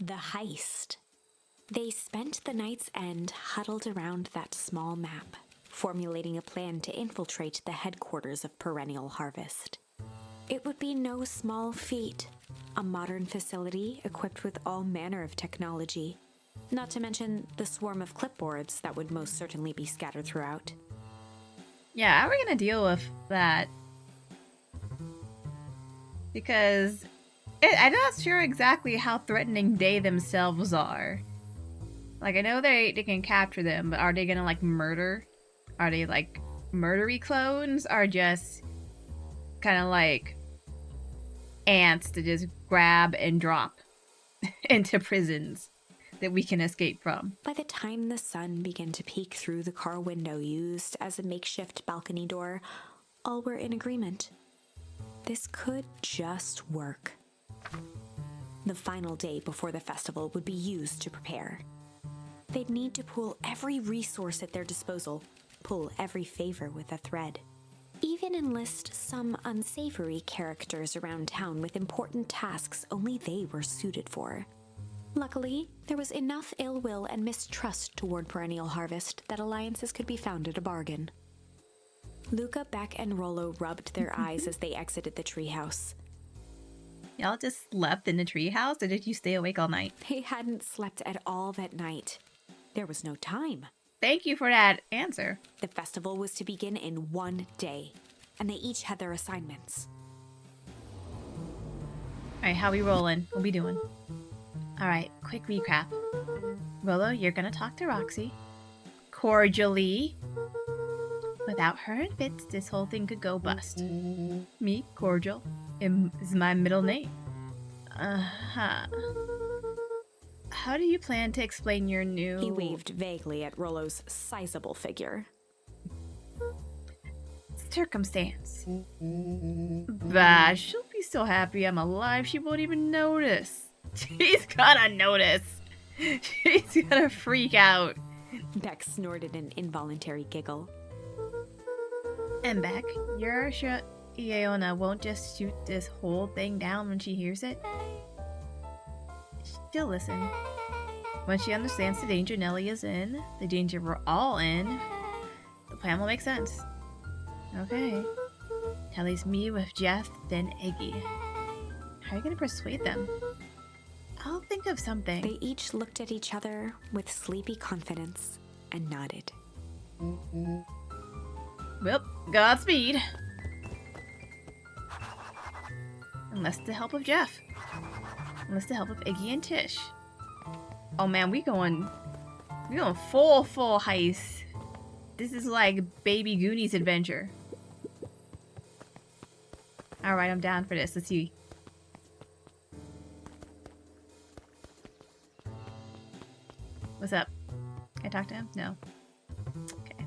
The Heist. They spent the night's end huddled around that small map, formulating a plan to infiltrate the headquarters of Perennial Harvest. It would be no small feat, a modern facility equipped with all manner of technology, not to mention the swarm of clipboards that would most certainly be scattered throughout. Yeah, how are we gonna deal with that? Because I'm not sure exactly how threatening they themselves are. Like, I know they can capture them, but are they gonna, like, murder? Are they, like, murdery clones? Or just kind of like ants to just grab and drop into prisons that we can escape from? By the time the sun began to peek through the car window used as a makeshift balcony door, all were in agreement. This could just work. The final day before the festival would be used to prepare. They'd need to pool every resource at their disposal, pull every favor with a thread. Even enlist some unsavory characters around town with important tasks only they were suited for. Luckily, there was enough ill will and mistrust toward Perennial Harvest that alliances could be found at a bargain. Luka, Beck, and Rollo rubbed their eyes as they exited the treehouse. Y'all just slept in the treehouse, or did you stay awake all night? They hadn't slept at all that night. There was no time. Thank you for that answer. The festival was to begin in one day, and they each had their assignments. Alright, how we rolling? What we doing? Alright, quick recap. Rollo, you're gonna talk to Roxy. Cordially. Without her and Fitz, this whole thing could go bust. Me, Cordial, is my middle name. Uh-huh. How do you plan to explain your new... He waved vaguely at Rollo's sizable figure. Circumstance. Bah, she'll be so happy I'm alive she won't even notice. She's gonna notice. She's gonna freak out. Beck snorted an involuntary giggle. And Beck, you're sure Iona won't just shoot this whole thing down when she hears it? She'll listen. When she understands the danger Nellie is in, the danger we're all in, the plan will make sense. Okay. At least me with Jeff, then Iggy. How are you gonna persuade them? I'll think of something. They each looked at each other with sleepy confidence and nodded. Well, Godspeed. Unless the help of Jeff. Unless the help of Iggy and Tish. Oh man, we going full heist. This is like Baby Goonies adventure. Alright, I'm down for this. Let's see. What's up? Can I talk to him? No. Okay.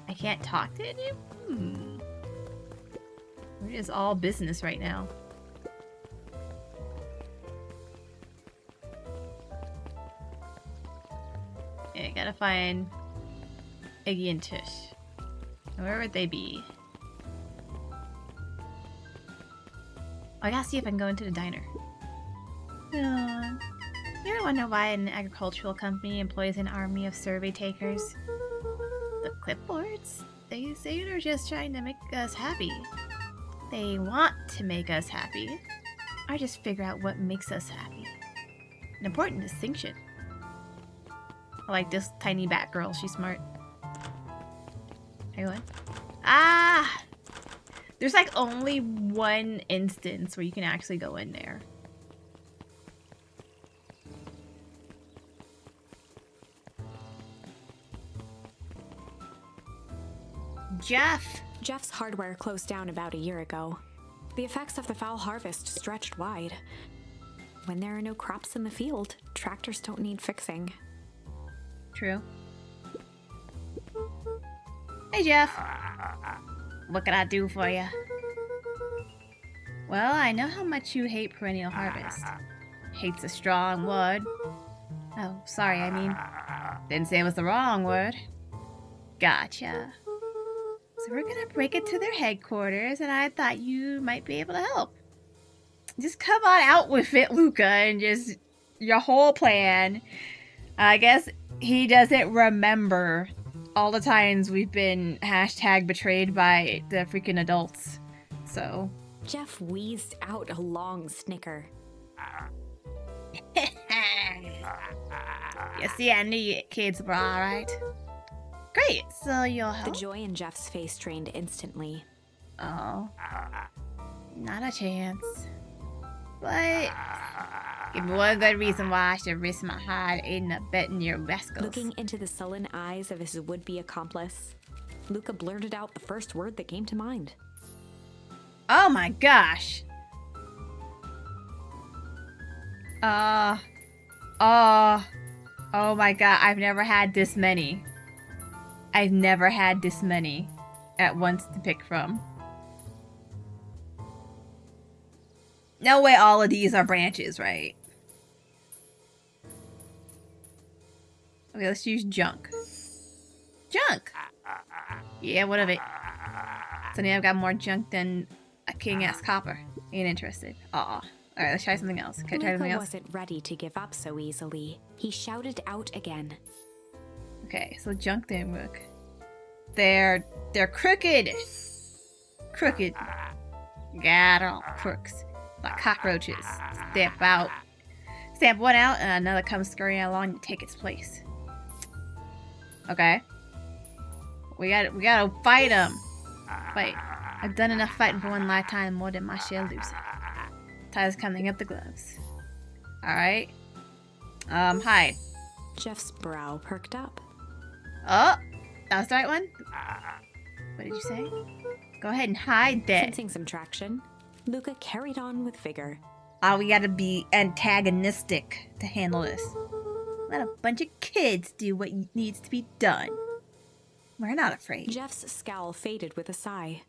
I can't talk to him? We're just all business right now. Okay, gotta find Iggy and Tish. Where would they be? I gotta see if I can go into the diner. You ever wonder why an agricultural company employs an army of survey takers? The clipboards? They say they're just trying to make us happy. They want to make us happy. Or just figure out what makes us happy. An important distinction. I like this tiny bat girl. She's smart. Are you going? Ah! There's like only one instance where you can actually go in there. Jeff's hardware closed down about a year ago. The effects of the foul harvest stretched wide. When there are no crops in the field, tractors don't need fixing. True. Hey, Jeff. What can I do for you? Well, I know how much you hate Perennial Harvest. Hate's a strong word. Oh, sorry, I mean, didn't say it was the wrong word. Gotcha. So we're gonna break it to their headquarters, and I thought you might be able to help. Just come on out with it, Luka, and just your whole plan. I guess he doesn't remember all the times we've been #betrayed by the freaking adults. So. Jeff wheezed out a long snicker. You see, I knew you kids were alright. Great, so you'll help? The joy in Jeff's face drained instantly. Oh. Not a chance. But give me one good reason why I should risk my hide in abetting your rascals. Looking into the sullen eyes of his would-be accomplice, Luka blurted out the first word that came to mind. Oh my gosh! Oh my god, I've never had this many. I've never had this many at once to pick from. No way all of these are branches, right? Okay, let's use junk. Junk! Yeah, what of it? So now I've got more junk than a king-ass copper. Ain't interested. Aw. Alright, let's try something else. Okay, try something else. Wasn't ready to give up so easily. He shouted out again. Okay, so junk didn't work. They're crooked! Crooked. Got all crooks. Like cockroaches. Stamp out. Stamp one out and another comes scurrying along to take its place. Okay. We gotta fight them. Fight. I've done enough fighting for one lifetime, more than my share losing. Ty's coming up the gloves. Alright. Hide. Jeff's brow perked up. Oh! That was the right one? What did you say? Go ahead and hide that. Sensing some traction, Luka carried on with vigor. We gotta be antagonistic to handle this. Let a bunch of kids do what needs to be done. We're not afraid. Jeff's scowl faded with a sigh.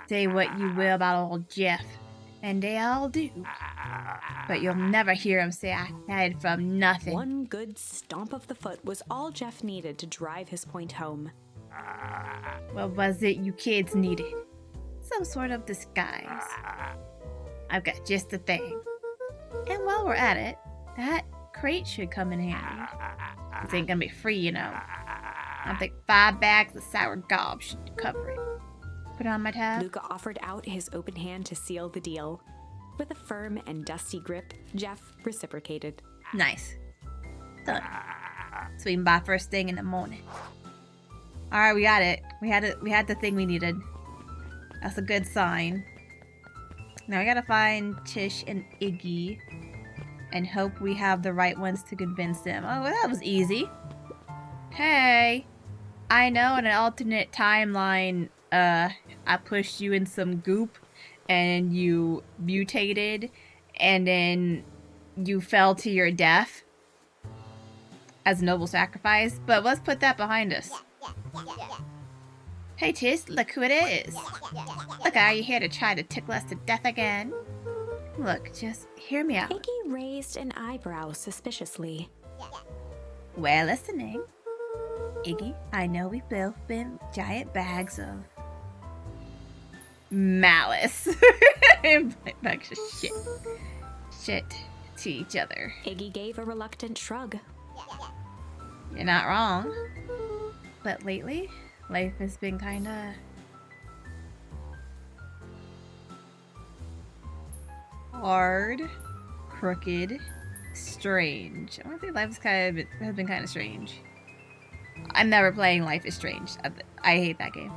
Say what you will about old Jeff, and they all do. But you'll never hear him say I hid from nothing. One good stomp of the foot was all Jeff needed to drive his point home. What was it you kids needed? Some sort of disguise. I've got just the thing. And while we're at it, that crate should come in handy. This ain't gonna be free, you know. I think 5 bags of sour gob should cover it. Put it on my tab. Luka offered out his open hand to seal the deal. With a firm and dusty grip, Jeff reciprocated. Nice. Done. So we can buy first thing in the morning. Alright, we got it. We had the thing we needed. That's a good sign. Now we gotta find Tish and Iggy and hope we have the right ones to convince them. Oh, well, that was easy. Hey, I know in an alternate timeline, I pushed you in some goop and you mutated and then you fell to your death as a noble sacrifice, but let's put that behind us. Hey Tish, look who it is. Look, are you here to try to tickle us to death again? Look, just hear me out. Iggy raised an eyebrow suspiciously. We're listening. Iggy, I know we've both been giant bags of malice. Bags of shit to each other. Iggy gave a reluctant shrug. You're not wrong. But lately, life has been kinda hard, crooked, strange. I want to say life has been kind of strange. I'm never playing Life is Strange. I hate that game.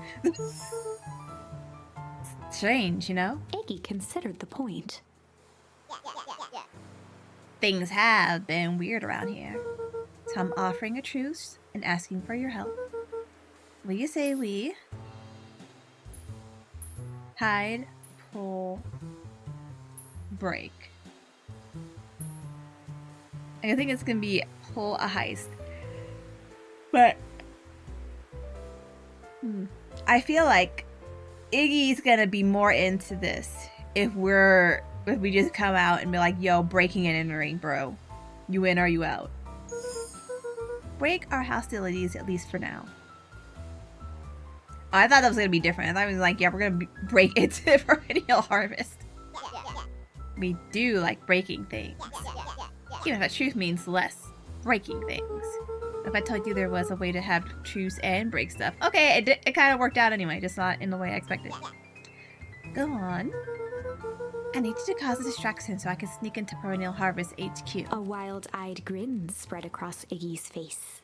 Strange, you know? Iggy considered the point. Things have been weird around here. So I'm offering a truce and asking for your help. Will you say we hide, pull, break? I think it's gonna be pull a heist. But I feel like Iggy's gonna be more into this if we just come out and be like, yo, breaking and entering, bro. You in or you out? Break our hostilities, at least for now. Oh, I thought that was gonna be different. I thought it was like, yeah, we're gonna break into Perennial Harvest. We do like breaking things. Even if that truth means less breaking things. If I told you there was a way to have truths and break stuff. Okay, it kind of worked out anyway, just not in the way I expected. Go on. I need you to cause a distraction so I can sneak into Perennial Harvest HQ. A wild-eyed grin spread across Iggy's face.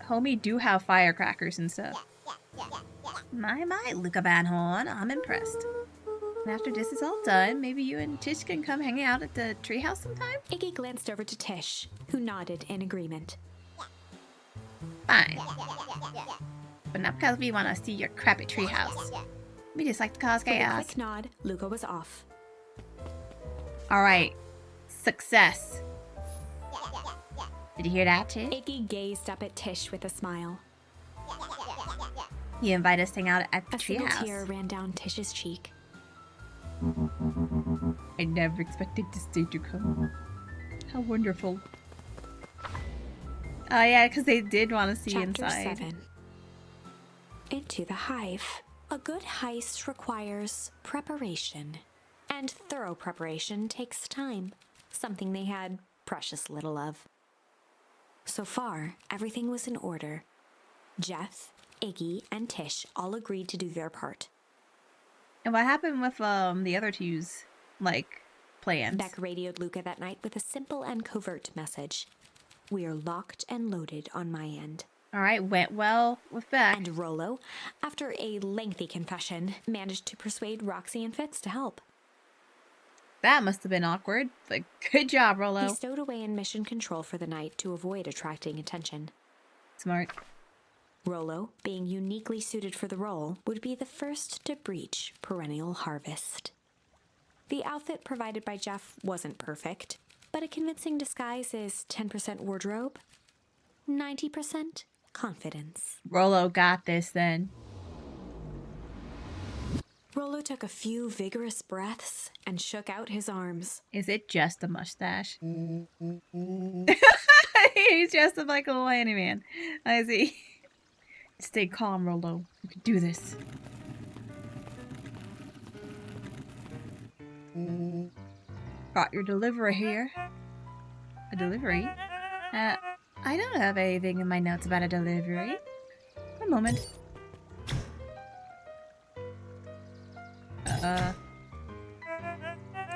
Homie do have firecrackers and stuff. My, Luka Van Horn, I'm impressed. And after this is all done, maybe you and Tish can come hang out at the treehouse sometime? Iggy glanced over to Tish, who nodded in agreement. Fine. But not because we want to see your crappy treehouse. We just like to cause With a chaos. quick nod, Luka was off. Alright. Success. Did you hear that, Tish? Iggy gazed up at Tish with a smile. You invite us to hang out at the A single tear treehouse. ran down Tish's cheek. I never expected this day to come. How wonderful. Oh yeah, because they did want to see Chapter inside. 7. Into the hive. A good heist requires preparation. And thorough preparation takes time. Something they had precious little of. So far, everything was in order. Jeff, Iggy, and Tish all agreed to do their part. And what happened with the other two's, like, plans? Beck radioed Luka that night with a simple and covert message. We're locked and loaded on my end. Alright, went well with Beck. And Rollo, after a lengthy confession, managed to persuade Roxy and Fitz to help. That must have been awkward. Like, good job, Rollo. He stowed away in mission control for the night to avoid attracting attention. Smart. Rollo, being uniquely suited for the role, would be the first to breach Perennial Harvest. The outfit provided by Jeff wasn't perfect, but a convincing disguise is 10% wardrobe, 90% confidence. Rollo got this then. Rollo took a few vigorous breaths and shook out his arms. Is it just a mustache? He's just like a little handyman. I see. Stay calm, Rollo. You can do this. Got your delivery here. A delivery? I don't have anything in my notes about a delivery. One moment.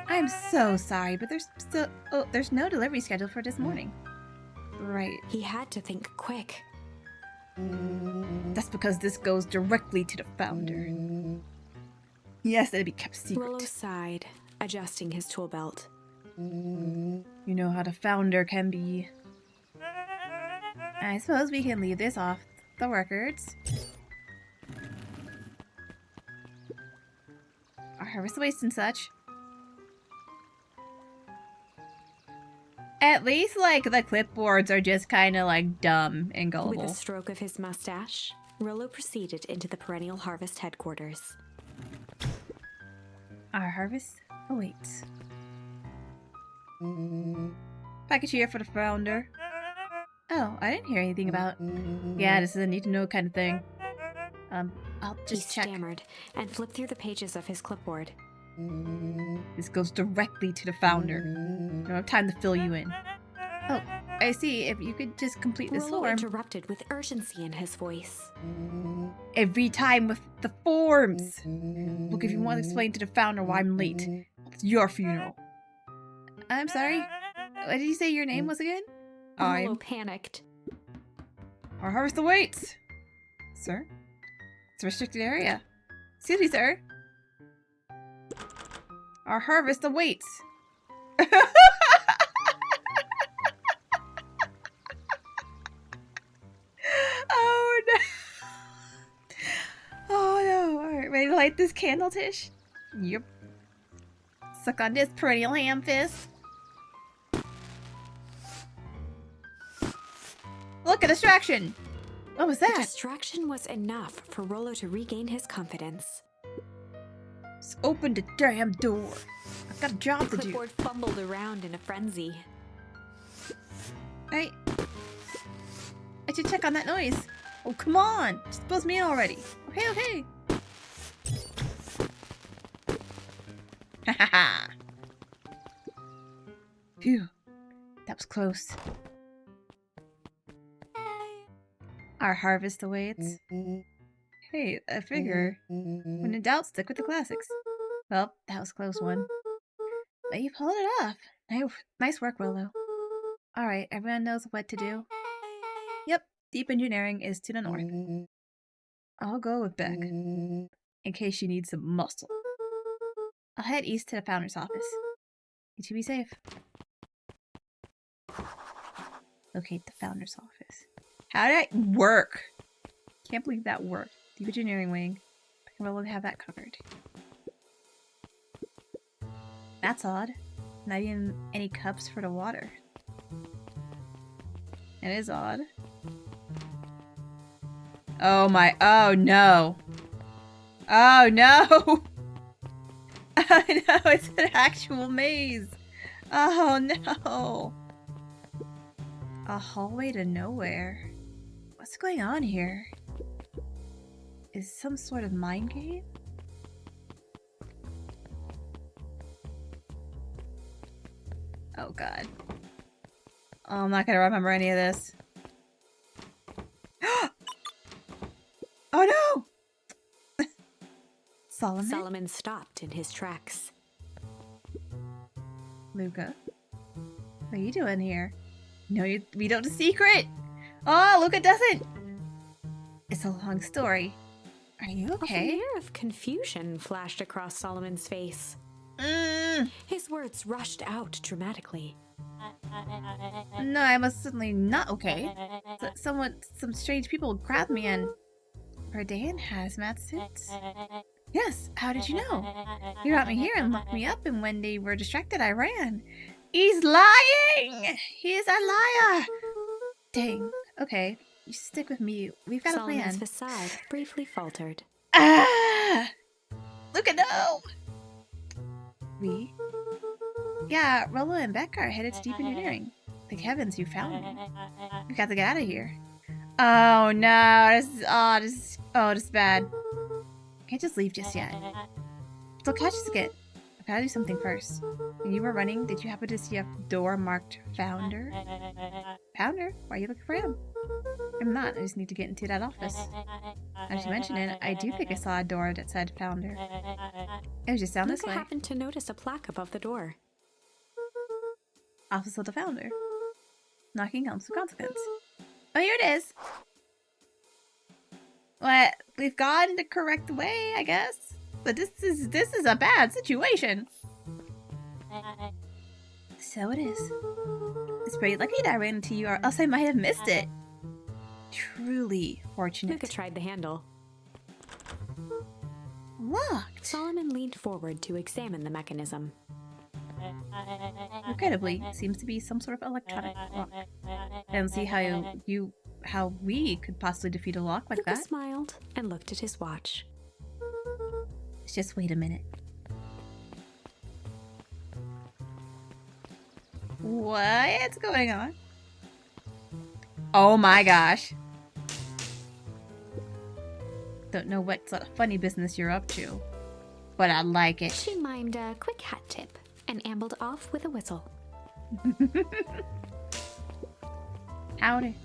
I'm so sorry, but there's no delivery scheduled for this morning. Right. He had to think quick. That's because this goes directly to the founder. Yes, it'll be kept secret. Rollo sighed, adjusting his tool belt. You know how the founder can be. I suppose we can leave this off the records. Our harvest waste and such. At least, like, the clipboards are just kind of, like, dumb and gullible. With a stroke of his mustache, Rollo proceeded into the Perennial Harvest headquarters. Our harvest awaits. Package here for the founder. Oh, I didn't hear anything about... Yeah, this is a need-to-know kind of thing. I'll just He check. stammered and flipped through the pages of his clipboard. This goes directly to the founder. I don't have time to fill you in. Oh, I see. If you could just complete this Rollo form. interrupted with urgency in his voice. Every time with the forms. Look, if you want to explain to the founder why I'm late, it's your funeral. I'm sorry. What did you say your name was again? Rollo panicked. Our harvest awaits. Sir? It's a restricted area. Excuse me, sir. Our harvest awaits. Oh no. Oh no. Alright, ready to light this candle, Tish? Yep. Suck on this perennial ham fist. Look, a distraction! What was The that? distraction was enough for Rollo to regain his confidence. Just open the damn door. I've got a job The to do. clipboard fumbled around in a frenzy. I should check on that noise. Oh, come on! Just buzz me in already. Okay, okay. Ha ha ha. Phew. That was close. Our harvest awaits. Hey, I figure, when in doubt, stick with the classics. Well, that was a close one. But you pulled it off. Nice work, Rolo. Alright, everyone knows what to do? Yep, deep engineering is to the north. I'll go with Beck, in case you need some muscle. I'll head east to the founder's office. You two be safe. Locate the founder's office. How did I work? Can't believe that worked. Deep engineering wing. Beck and Rolo have that covered. That's odd. Not even any cups for the water. It is odd. Oh my, oh no. Oh no! Oh no, it's an actual maze. Oh no. A hallway to nowhere. What's going on here? Is some sort of mind game? Oh god. Oh, I'm not gonna remember any of this. Oh no! Solomon? Solomon stopped in his tracks. Luka? What are you doing here? No, we don't secret! Oh, Luka doesn't! It's a long story. Are you okay? A layer of confusion flashed across Solomon's face. His words rushed out dramatically. No, I must certainly not okay. Some strange people grabbed me and... Are they in hazmat suits? Yes, how did you know? You brought me here and locked me up, and when they were distracted, I ran. He's lying! He's a liar! Dang. Okay, you stick with me. We've got a plan. Solomon's facade briefly faltered. Ah! Luka, no! We? Yeah, Rolo and Beck are headed to deep engineering. Thank heavens you found me. We've got to get out of here. Oh no, this is bad. Can't just leave just yet. They'll catch us again. I've got to do something first. When you were running, did you happen to see a door marked Founder? Founder? Why are you looking for him? I'm not. I just need to get into that office. Now that you mention it, I do think I saw a door that said Founder. It was just down this Luka way. happened to notice a plaque above the door. Office of the Founder. Knocking comes with consequence. Oh, here it is. What? We've gone the correct way, I guess. But this is a bad situation. So it is. It's pretty lucky that I ran into you, or else I might have missed it. Truly fortunate. Luka tried the handle. Locked. Solomon leaned forward to examine the mechanism. Incredibly, it seems to be some sort of electronic lock. I don't see how we could possibly defeat a lock like Luka that. smiled and looked at his watch. Just wait a minute. What's going on? Oh my gosh. Don't know what sort of funny business you're up to, but I like it. She mimed a quick hat tip and ambled off with a whistle. Howdy.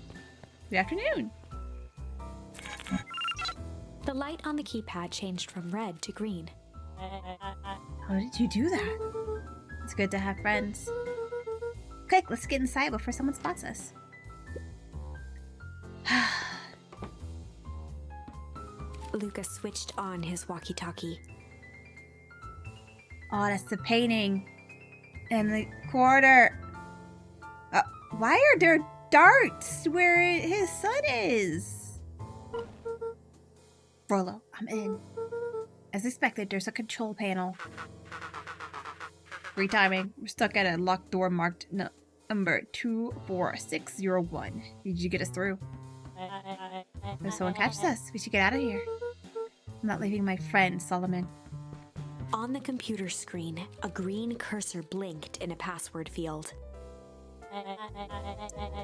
Good afternoon. The light on the keypad changed from red to green. How did you do that? It's good to have friends. Quick, let's get inside before someone spots us. Luka switched on his walkie-talkie. Oh, that's the painting. In the corner. Why are there darts where his son is? Rolo, I'm in. As expected, there's a control panel. Great timing. We're stuck at a locked door marked number 24601. Did you get us through? If someone catches us, we should get out of here. I'm not leaving my friend, Solomon. On the computer screen, a green cursor blinked in a password field.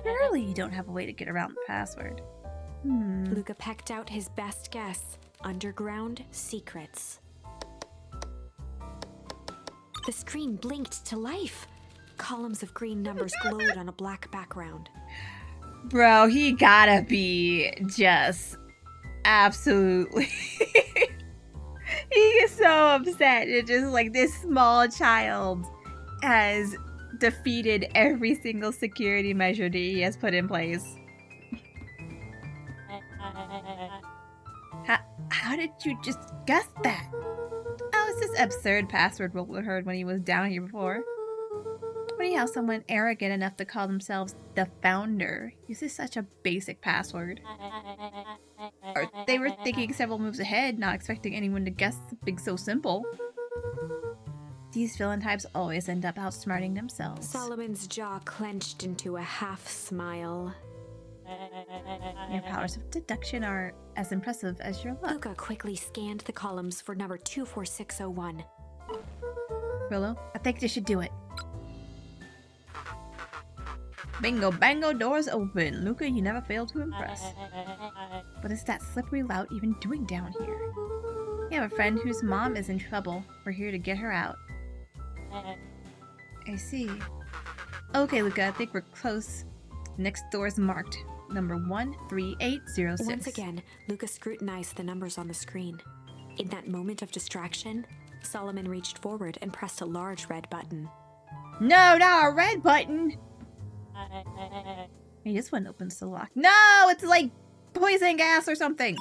Surely you don't have a way to get around the password. Luka pecked out his best guess. Underground secrets. The screen blinked to life. Columns of green numbers glowed on a black background. Bro, he gotta be just absolutely... He is so upset. It's just like this small child has defeated every single security measure that he has put in place. How did you just guess that? Oh, it's this absurd password Roller heard when he was down here before. Funny how someone arrogant enough to call themselves the founder uses such a basic password. Or they were thinking several moves ahead, not expecting anyone to guess something so simple. These villain types always end up outsmarting themselves. Solomon's jaw clenched into a half smile. Your powers of deduction are as impressive as your luck. Luka quickly scanned the columns for number 24601. Willow, I think this should do it. Bingo, bango, doors open. Luka, you never fail to impress. What is that slippery lout even doing down here? We have a friend whose mom is in trouble. We're here to get her out. I see. Okay, Luka, I think we're close. Next door is marked. Number 13806. Once again, Luka scrutinized the numbers on the screen. In that moment of distraction, Solomon reached forward and pressed a large red button. No, not a red button! Hey, this one opens the lock. No, it's like poison gas or something.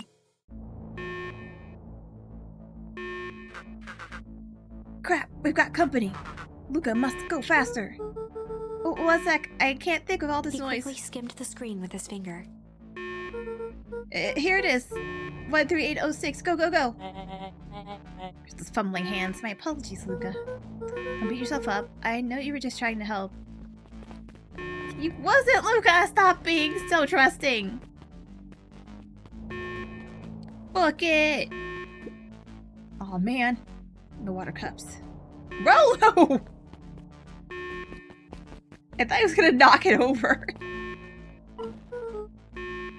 Crap, we've got company. Luka must go faster. Oh, one sec, I can't think of all this noise. He quickly skimmed the screen with his finger. Here it is. 13806, go, go, go. Just those fumbling hands. My apologies, Luka. Don't beat yourself up. I know you were just trying to help. You wasn't, Luka! Stop being so trusting! Book it! Oh man. The water cups. Rolo! I thought he was gonna knock it over.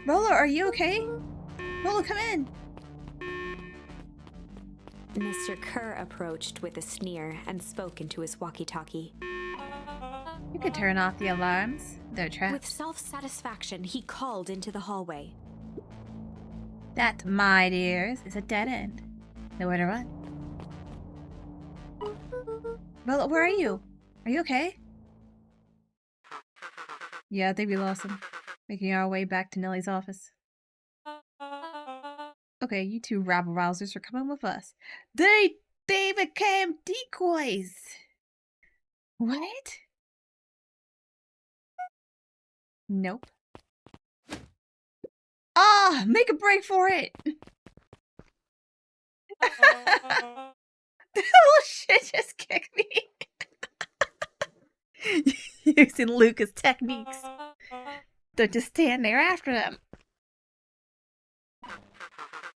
Rolo, are you okay? Rolo, come in! Mr. Kerr approached with a sneer and spoke into his walkie-talkie. You could turn off the alarms. They're traps. With self-satisfaction, he called into the hallway. That, my dears, is a dead end. Nowhere to run. Well, where are you? Are you okay? Yeah, I think we lost him. Making our way back to Nellie's office. Okay, you two rabble-rousers are coming with us. They became decoys! What? Nope. Ah! Make a break for it! The whole shit just kicked me. Using Luka's techniques. Don't just stand there after them.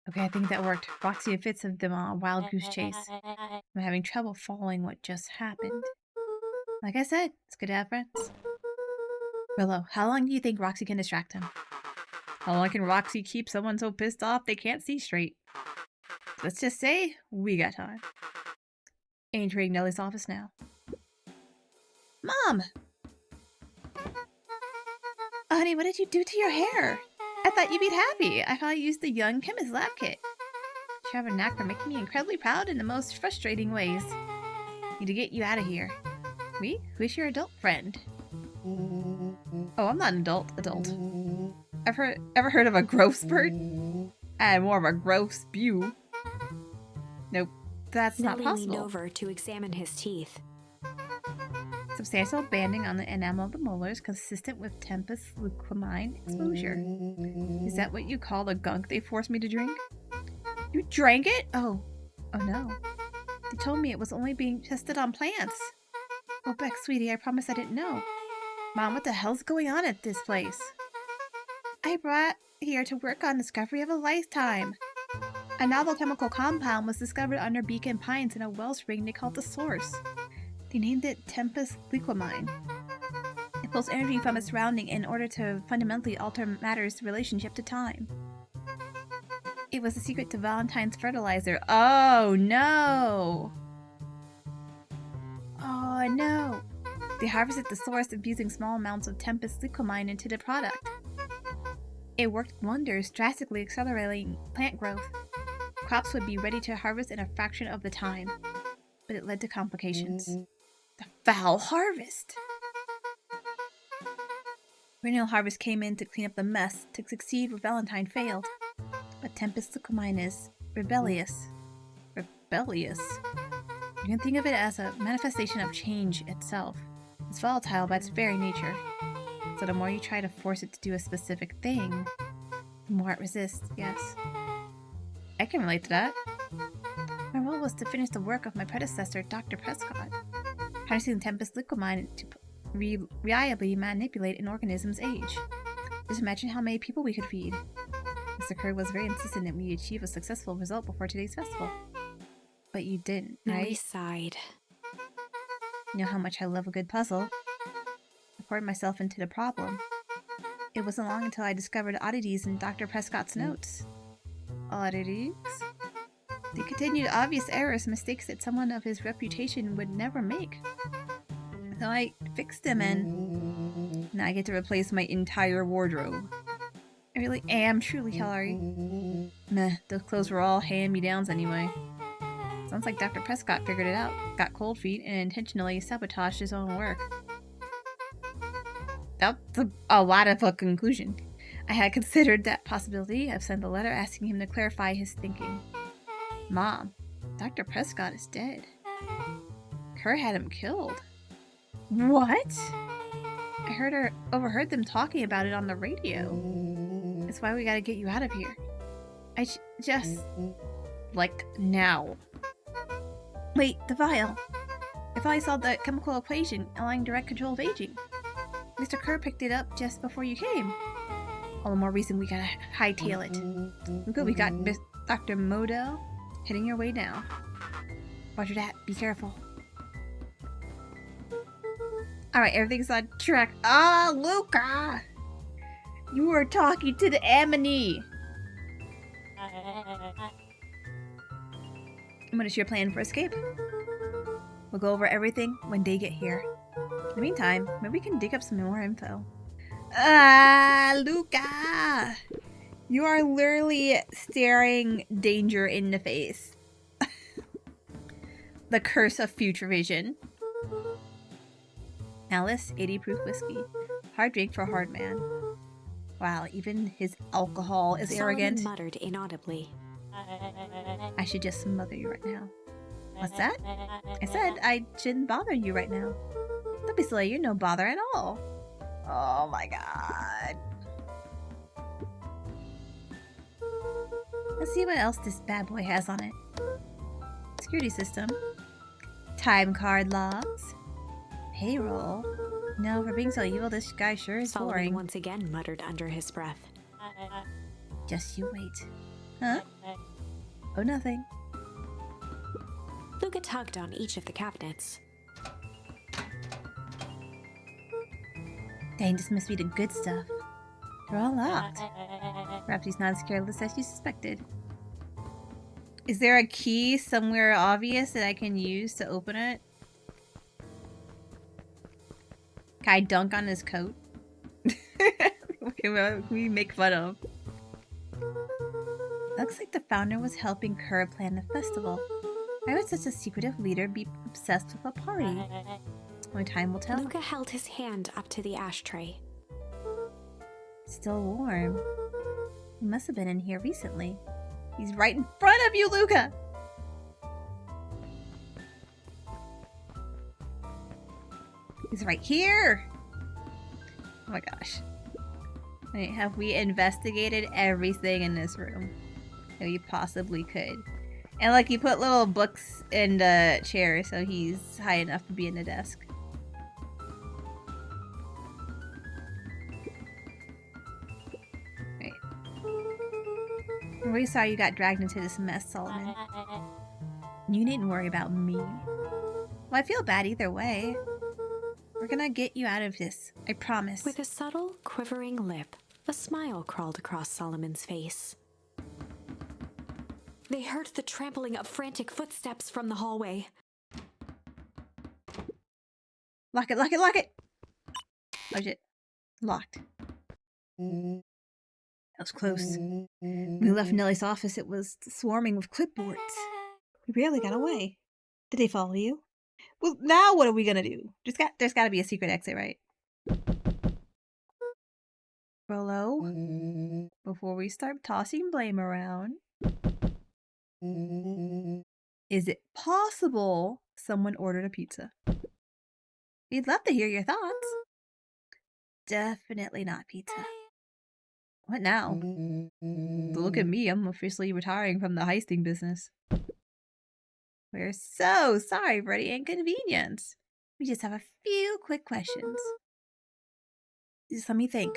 Okay, I think that worked. Roxy and Fitz have them on a wild goose chase. I'm having trouble following what just happened. Like I said, it's good to have friends. Willow, how long do you think Roxy can distract him? How long can Roxy keep someone so pissed off they can't see straight? Let's just say, we got time. Entering Nellie's office now. Mom! Honey, what did you do to your hair? I thought you'd be happy. I thought you used the young chemist lab kit. You have a knack for making me incredibly proud in the most frustrating ways. Need to get you out of here. We? Who's your adult friend? Oh, I'm not an adult. Ever heard of a growth spurt? I'm more of a growth spew. Nope, that's not possible. Leaned over to examine his teeth. Substantial banding on the enamel of the molars consistent with tempest glucamine exposure. Is that what you call the gunk they forced me to drink? You drank it? Oh no. They told me it was only being tested on plants. Oh, Beck, sweetie, I promise I didn't know. Mom, what the hell's going on at this place? I brought here to work on Discovery of a Lifetime. A novel chemical compound was discovered under Beacon Pines in a wellspring they called the Source. They named it Tempest Liquamine. It pulls energy from its surrounding in order to fundamentally alter matter's relationship to time. It was the secret to Valentine's fertilizer. Oh no! Oh no! They harvested the source infusing small amounts of Tempest liquamine into the product. It worked wonders, drastically accelerating plant growth. Crops would be ready to harvest in a fraction of the time. But it led to complications. The foul harvest! Perennial Harvest came in to clean up the mess. To succeed where Valentine failed. But Tempest liquamine is rebellious. Rebellious? You can think of it as a manifestation of change itself. It's volatile by its very nature. So the more you try to force it to do a specific thing, the more it resists, yes. I can relate to that. My role was to finish the work of my predecessor, Dr. Prescott, harnessing the Tempest liquamine to reliably manipulate an organism's age. Just imagine how many people we could feed. Mr. Kerr was very insistent that we achieve a successful result before today's festival. But you didn't, right? Nellie sighed. You know how much I love a good puzzle. I poured myself into the problem. It wasn't long until I discovered oddities in Dr. Prescott's notes. Oddities? They contained obvious errors, mistakes that someone of his reputation would never make. So I fixed them, and now I get to replace my entire wardrobe. I really am truly sorry. Meh, those clothes were all hand-me-downs anyway. Sounds like Dr. Prescott figured it out, got cold feet, and intentionally sabotaged his own work. That's a lot of a conclusion. I had considered that possibility. I've sent a letter asking him to clarify his thinking. Mom, Dr. Prescott is dead. Kerr had him killed. What? I overheard them talking about it on the radio. That's why we gotta get you out of here. Just... like, now. Wait, the vial. I thought I saw the chemical equation allowing direct control of aging. Mr. Kerr picked it up just before you came. All the more reason we gotta hightail it. Luka, we got Dr. Modell heading your way now. Roger that. Be careful. Alright, everything's on track. Ah, Luka! You were talking to the Ammonee! What is your plan for escape? We'll go over everything when they get here. In the meantime, maybe we can dig up some more info. Ah, Luka! You are literally staring danger in the face. The curse of future vision. Alice, 80 proof whiskey. Hard drink for a hard man. Wow, even his alcohol is arrogant. Solomon muttered inaudibly. I should just smother you right now. What's that? I said I shouldn't bother you right now. Don't be silly, you're no bother at all. Oh my god. Let's see what else this bad boy has on it. Security system. Time card logs. Payroll. No, for being so evil, this guy sure is Solomon boring. once again muttered under his breath. Just you wait. Huh? Oh, nothing. Luka tugged on each of the cabinets. Dang, this must be the good stuff. They're all locked. Perhaps he's not as careless as you suspected. Is there a key somewhere obvious that I can use to open it? Can I dunk on his coat? Can we make fun of? Looks like the founder was helping Kerr plan the festival. Why would such a secretive leader be obsessed with a party? Only time will tell. Luka held his hand up to the ashtray. Still warm. He must have been in here recently. He's right in front of you, Luka! He's right here! Oh my gosh. Wait, have we investigated everything in this room that we possibly could? And like, you put little books in the chair so he's high enough to be in the desk. Right. I'm really sorry you got dragged into this mess, Solomon. You needn't worry about me. Well, I feel bad either way. We're gonna get you out of this, I promise. With a subtle, quivering lip, a smile crawled across Solomon's face. They heard the trampling of frantic footsteps from the hallway. Lock it, lock it, lock it! Oh shit. Locked. That was close. When we left Nellie's office, it was swarming with clipboards. We barely got away. Did they follow you? Well, now what are we gonna do? There's gotta be a secret exit, right? Rolo, before we start tossing blame around, is it possible someone ordered a pizza? We'd love to hear your thoughts. Definitely not pizza. What now? Look at me, I'm officially retiring from the heisting business. We're so sorry for the inconvenience. We just have a few quick questions. Just let me think.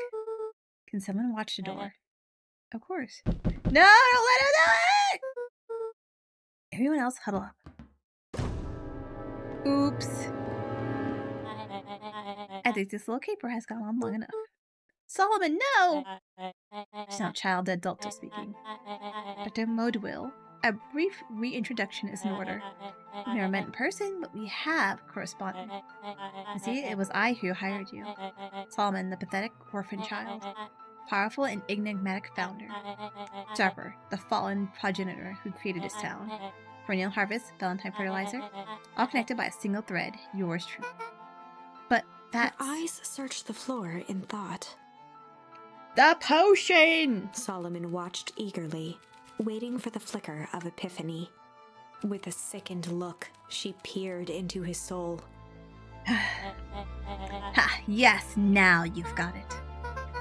Can someone watch the door? Of course. No, don't let her do it! Everyone else huddle up. Oops. I think this little caper has gone on long enough. Solomon, no! She's not child, the adult is speaking. Dr. Modwill, a brief reintroduction is in order. We've never met in person, but we have corresponded. You see, it was I who hired you. Solomon, the pathetic orphan child. Powerful and enigmatic founder. Jarper, the fallen progenitor who created this town. Perennial Harvest, Valentine Fertilizer. All connected by a single thread, yours truly. But that's... Her eyes searched the floor in thought. The potion! Solomon watched eagerly, waiting for the flicker of epiphany. With a sickened look, she peered into his soul. Ha, yes, now you've got it.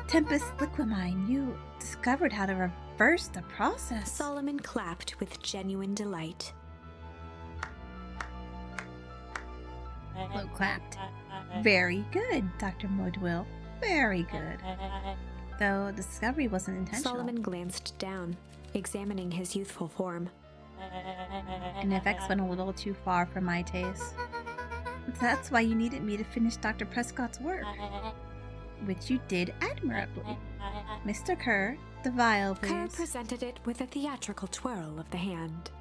Tempest Liquimine, you discovered how to reverse the process. Solomon clapped with genuine delight. Flo clapped. Very good, Dr. Modwill. Very good. Though the discovery wasn't intentional. Solomon glanced down, examining his youthful form. And the effects went a little too far for my taste. That's why you needed me to finish Dr. Prescott's work. Which you did admirably. Mr. Kerr, the vial, please. Kerr presented it with a theatrical twirl of the hand.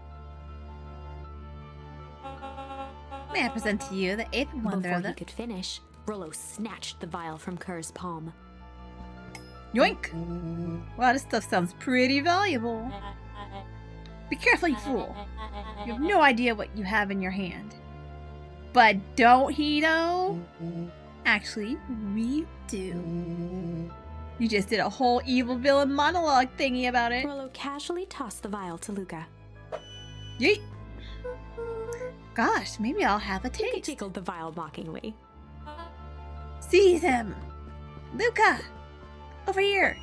May I present to you the eighth wonder Before of the... he could finish, Rollo snatched the vial from Kerr's palm. Yoink! Wow, this stuff sounds pretty valuable. Be careful, you fool. You have no idea what you have in your hand. But don't he, though? Actually, we do. You just did a whole evil villain monologue thingy about it. Rollo casually tossed the vial to Luka. Yeet! Gosh, maybe I'll have a Luka taste. tickled the vial mockingly. Seize him! Luka! Over here!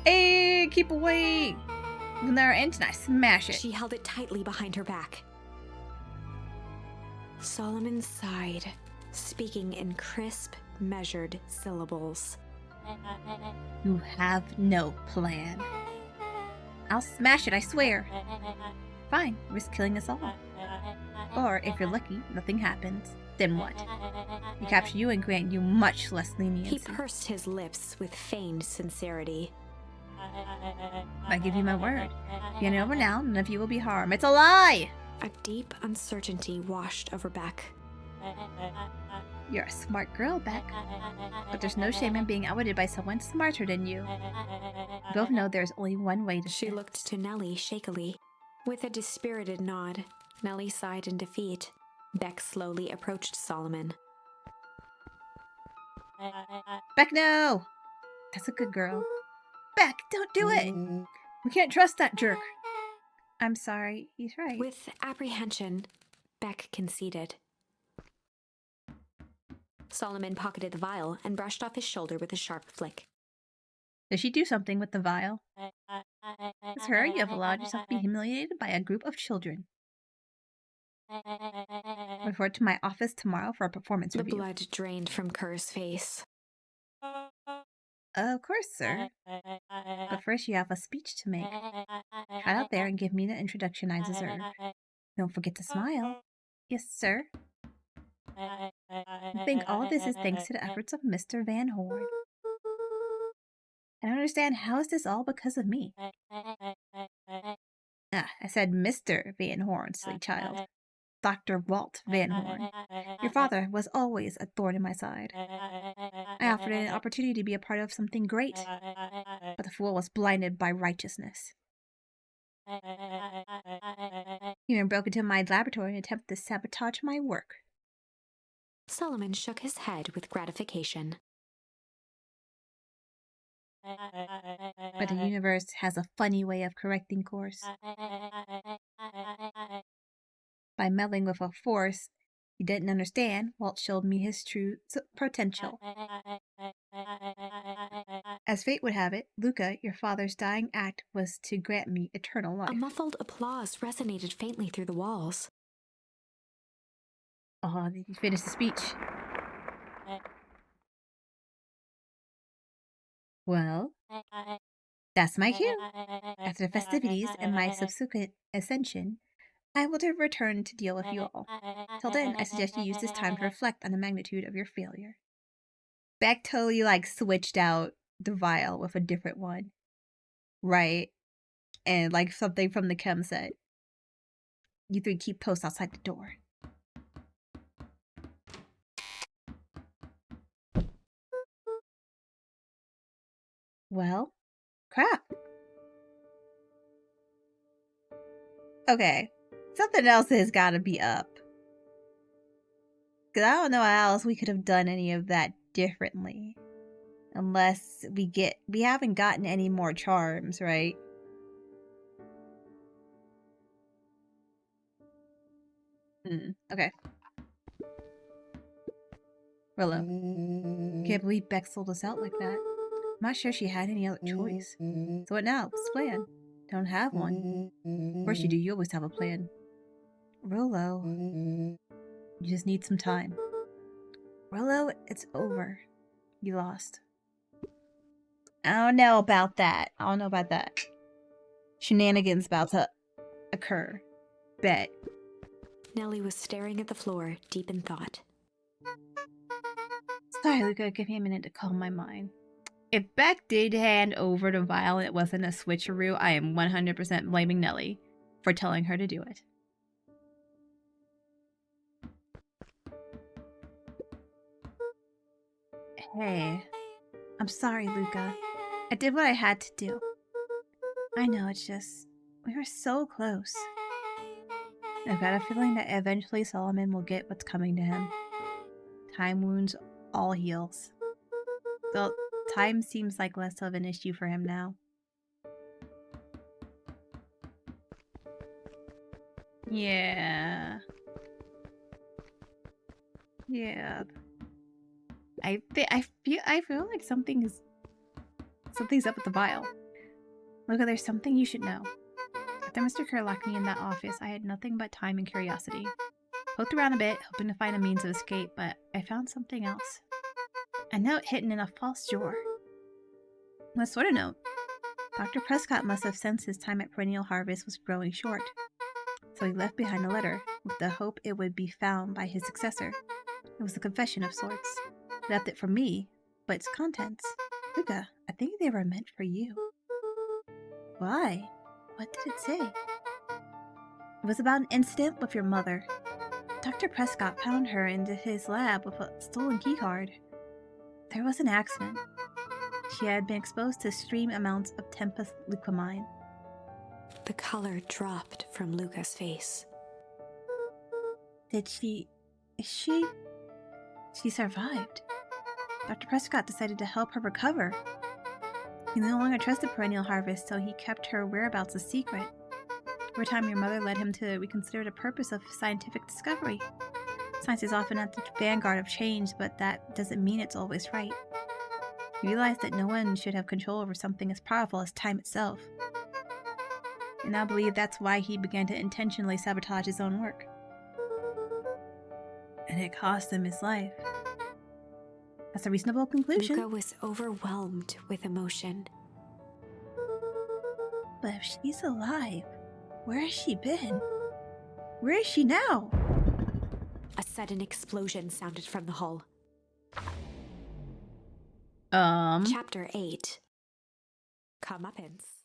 Hey, keep away! When they're in, I smash it. She held it tightly behind her back. Solomon sighed, speaking in crisp, measured syllables. You have no plan. I'll smash it, I swear. Fine, risk killing us all. Or, if you're lucky, nothing happens. Then what? We capture you and grant you much less leniency. He pursed his lips with feigned sincerity. I give you my word. Hand it over now, none of you will be harmed. It's a lie! A deep uncertainty washed over Beck. You're a smart girl, Beck. But there's no shame in being outwitted by someone smarter than you. You both know there's only one way to She stand. looked to Nellie shakily. With a dispirited nod, Nellie sighed in defeat. Beck slowly approached Solomon. Beck, no! That's a good girl. Beck, don't do it! We can't trust that jerk. I'm sorry, he's right. With apprehension, Beck conceded. Solomon pocketed the vial and brushed off his shoulder with a sharp flick. Did she do something with the vial? It's her, you have allowed yourself to be humiliated by a group of children. Report to my office tomorrow for a performance The review. blood drained from Kerr's face. Of course, sir. But first you have a speech to make. Head out there and give me the introduction I deserve. Don't forget to smile. Yes, sir. I think all of this is thanks to the efforts of Mr. Van Horn. I don't understand, how is this all because of me? I said Mr. Van Horn, silly child. Dr. Walt Van Horn. Your Your father was always a thorn in my side. I offered an opportunity to be a part of something great, but the fool was blinded by righteousness. He even broke into my laboratory and attempted to sabotage my work. Solomon shook his head with gratification. But the universe has a funny way of correcting course. By meddling with a force he didn't understand, Walt showed me his true potential. As fate would have it, Luka, your father's dying act was to grant me eternal life. A muffled applause resonated faintly through the walls. Oh, did you finish the speech? Well, that's my cue. After the festivities and my subsequent ascension, I will return to deal with you all. Till then, I suggest you use this time to reflect on the magnitude of your failure. Beck totally switched out the vial with a different one. Right? And something from the chem set. You three keep post outside the door. Well, crap. Okay. Something else has got to be up. Because I don't know how else we could have done any of that differently. Unless we haven't gotten any more charms, right? Okay. Rilla. Can't believe Beck sold us out like that. I'm not sure she had any other choice. So what now? What's the plan? Don't have one. Of course you do, you always have a plan. Rolo. You just need some time. Rolo, it's over. You lost. I don't know about that. Shenanigans about to occur. Bet. Nellie was staring at the floor, deep in thought. Sorry, Luka, give me a minute to calm my mind. If Beck did hand over the vial and it wasn't a switcheroo, I am 100% blaming Nellie for telling her to do it. Hey, I'm sorry, Luka. I did what I had to do. I know, it's just, we were so close. I've got a feeling that eventually Solomon will get what's coming to him. Time wounds all heals. Though time seems like less of an issue for him now. Yeah. I feel like something's up with the vial. Luka, there's something you should know. After Mr. Kerr locked me in that office, I had nothing but time and curiosity. Poked around a bit, hoping to find a means of escape, but I found something else. A note hidden in a false drawer. What sort of note? Dr. Prescott must have sensed his time at Perennial Harvest was growing short, so he left behind a letter with the hope it would be found by his successor. It was a confession of sorts. He left it for me, but its contents. Luka, I think they were meant for you. Why? What did it say? It was about an incident with your mother. Dr. Prescott found her in his lab with a stolen keycard. There was an accident. She had been exposed to extreme amounts of tempest leucomine. The color dropped from Luka's face. She survived. Dr. Prescott decided to help her recover. He no longer trusted Perennial Harvest, so he kept her whereabouts a secret. Over time, your mother led him to reconsider the purpose of scientific discovery. Science is often at the vanguard of change, but that doesn't mean it's always right. He realized that no one should have control over something as powerful as time itself. And I believe that's why he began to intentionally sabotage his own work. And it cost him his life. That's a reasonable conclusion. Luka was overwhelmed with emotion. But if she's alive, where has she been? Where is she now? A sudden explosion sounded from the hull. Chapter 8. Comeuppance.